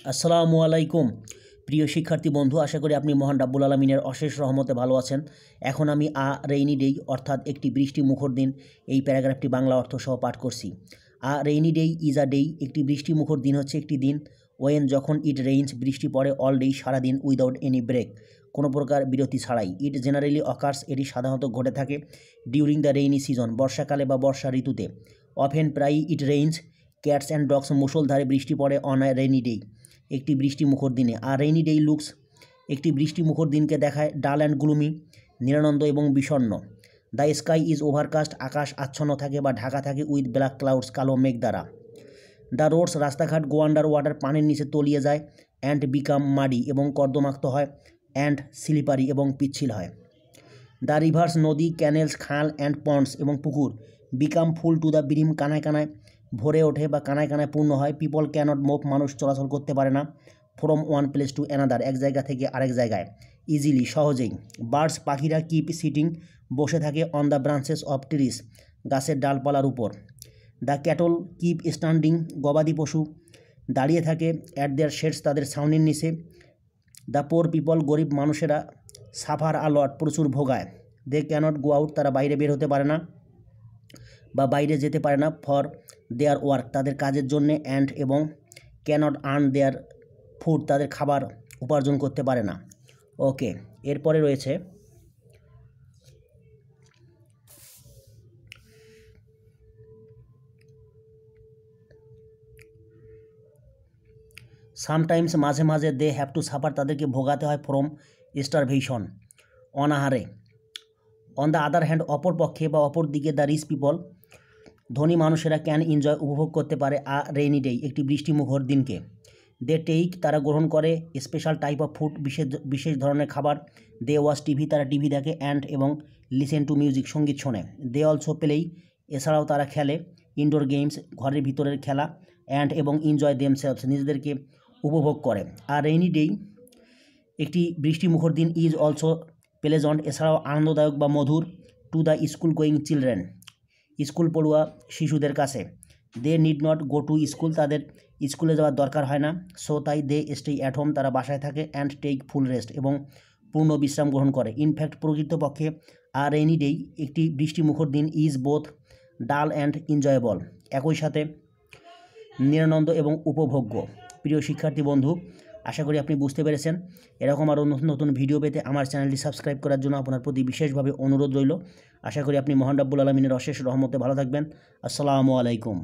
আসসালামু আলাইকুম প্রিয় শিক্ষার্থী বন্ধু, আশা করি আপনি মহান রাব্বুল আলামিনের অশেষ রহমতে ভালো আছেন। এখন আমি রেইনি ডে অর্থাৎ একটি বৃষ্টি মুখর দিন এই প্যারাগ্রাফটি বাংলা অর্থ সহ পাঠ করছি। Rainy day is a day, একটি বৃষ্টি মুখর দিন হচ্ছে একটি দিন ওয়েন যখন ইট রেইনস বৃষ্টি পড়ে অল ডে সারাদিন উইদাউট এনি ব্রেক, কোনো প্রকার বিরতি ছাড়াই। ইট জেনারেলি অকার্স, এটি সাধারণত ঘটে থাকে ডিউরিং দ্য রেইনি সিজন, বর্ষাকালে বা বর্ষা ঋতুতে। অফেন প্রায় it rains cats and dogs, মুষলধারে বৃষ্টি পড়ে অন আ রেইনি ডে, একটি বৃষ্টি মুখর দিনে। আর রেইনি ডে লুকস, একটি বৃষ্টি মুখর দিনকে দেখায় ডাল অ্যান্ড গ্লুমি, নিরানন্দ এবং বিষণ্ণ। দ্য স্কাই ইজ ওভারকাস্ট, আকাশ আচ্ছন্ন থাকে বা ঢাকা থাকে উইথ ব্ল্যাক ক্লাউডস, কালো মেঘ দ্বারা। দ্য রোডস, রাস্তাঘাট গো আন্ডার ওয়াটার, পানির নিচে তলিয়ে যায়। অ্যান্ড বিকাম মাডি, এবং কর্দমাক্ত হয়। অ্যান্ড স্লিপারি, এবং পিচ্ছিল হয়। দ্য রিভার্স, নদী, ক্যানেলস, খাল অ্যান্ড পন্ডস, এবং পুকুর become full to the brim, কানায় কানায় ভরে ওঠে বা কানায় কানায় পূর্ণ হয়। পিপল ক্যানট মুভ, মানুষ চলাচল করতে পারে না। From one place to another, এক জায়গা থেকে আরেক জায়গায়। ইজিলি, সহজেই। বার্ডস, পাখিরা কিপ সিটিং, বসে থাকে। On the branches of trees, গাছের ডালপালার উপর। দ্য ক্যাটল কিপ স্ট্যান্ডিং, গবাদি পশু দাঁড়িয়ে থাকে। অ্যাট দেয়ার শেডস, তাদের ছাউনির নিচে। দ্য পোর পিপল, গরিব মানুষেরা। সাফার আলট, প্রচুর ভোগায়। দে ক্যানট গো আউট, তারা বাইরে বের হতে পারে না বা বাইরে যেতে পারে না। ফর দেয়ার ওয়ার্ক, তাদের কাজের জন্যে। অ্যান্ড, এবং। ক্যানট আর্ন দেয়ার ফুড, তাদের খাবার উপার্জন করতে পারে না। ওকে, এরপরে রয়েছে সামটাইমস, মাঝে মাঝে। দে হ্যাভ টু সাফার, তাদেরকে ভোগাতে হয়। ফ্রম স্টারভেশন, অনাহারে। অন দ্য আদার হ্যান্ড, অপর পক্ষে বা অপর দিকে। দ্য রিচ পিপল, ধনী মানুষেরা। ক্যান এনজয়, উপভোগ করতে পারে। রেইনি ডে, একটি বৃষ্টি মুখর দিনকে। দে টেক, তারা গ্রহণ করে। স্পেশাল টাইপ অফ ফুড, বিশেষ ধরনের খাবার। দে ওয়াচ টিভি, তারা টিভি দেখে। অ্যান্ড, এবং। লিসেন টু মিউজিক, সঙ্গীত শোনে। দে অলসো প্লেই, এছাড়াও তারা খেলে। ইনডোর গেমস, ঘরের ভিতরের খেলা। অ্যান্ড, এবং। এনজয় দেমসেলভস, নিজেদেরকে উপভোগ করে। রেইনি ডে, একটি বৃষ্টি মুখর দিন। ইজ অলসো প্লেজন্ট, এছাড়াও আনন্দদায়ক বা মধুর। To the school going children, school পড়ুয়া শিশুদের কাছে। They need not go to school, তাদের স্কুলে যাওয়ার দরকার হয় না। সো তাই। দে স্টে অ্যাট হোম, তারা বাসায় থাকে। অ্যান্ড টেক ফুল রেস্ট, এবং পূর্ণ বিশ্রাম গ্রহণ করে। ইনফ্যাক্ট, প্রকৃতপক্ষে। রেইনি ডে, একটি বৃষ্টি মুখর দিন। ইজ বোথ ডাল অ্যান্ড এনজয়েবল, একই সাথে নিরানন্দ এবং উপভোগ্য। প্রিয় শিক্ষার্থী বন্ধু, আশা করি আপনি বুঝতে পেরেছেন। এরকম আরও নতুন নতুন ভিডিও পেতে আমার চ্যানেলটি সাবস্ক্রাইব করার জন্য আপনার প্রতি বিশেষভাবে অনুরোধ রইল। আশা করি আপনি মহান রাব্বুল আলামিনের অশেষ রহমতে ভালো থাকবেন। আসসালামু আলাইকুম।